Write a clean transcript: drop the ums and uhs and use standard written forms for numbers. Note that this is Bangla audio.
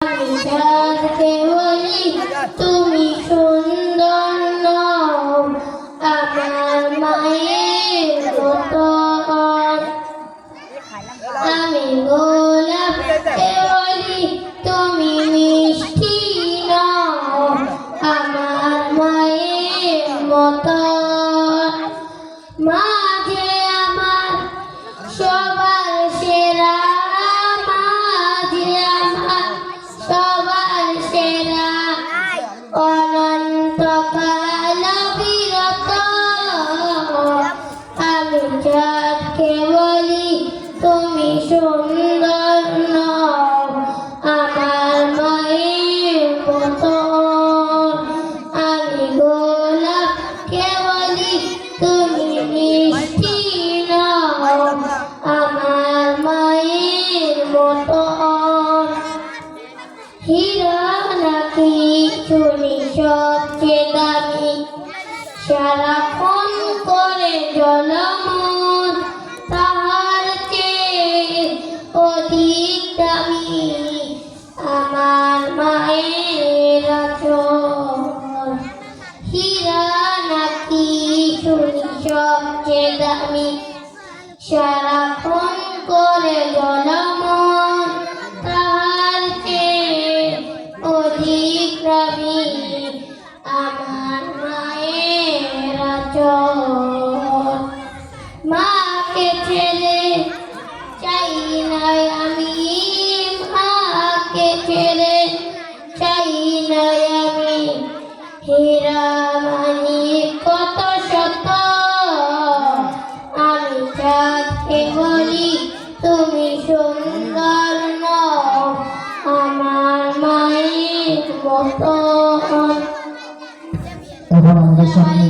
যাকে বলি তুমি সুন্দর নও আমার মায়ের মতো। আমি গোলাপকে বলি তুমি মিষ্টি নও আমার মায়ের মতো। মা যে আমার সবার সেরা, মা যে আমার সবার সেরা, অনন্তকাল বিরত। আমি যাকে বলি তুমি সুন্দর নও আমার মায়ের মতো। আমি গোলাপকে বলি তুমি মিষ্টি নও আমার মায়ের মতো। হীরা নাকি চুনি সবচেয়ে দামি, সারাক্ষণ করে জলমন তাহার চেয়ে অধিক দামি আমার মায়ের আঁচল। হীরা নাকি চুনি সবচেয়ে দামি, সারাক্ষণ করে জলমন তাহার চেয়ে অধিক দামি আমার মায়ের আঁচল। মাকে ছেড়ে চাই না আমি, মাকে ছেড়ে চাই না আমি, হীরা মানিক কত শত। আমি যাকে বলি তুমি সুন্দর নও আমার মায়ের মতো। এখন আমাদের সামনে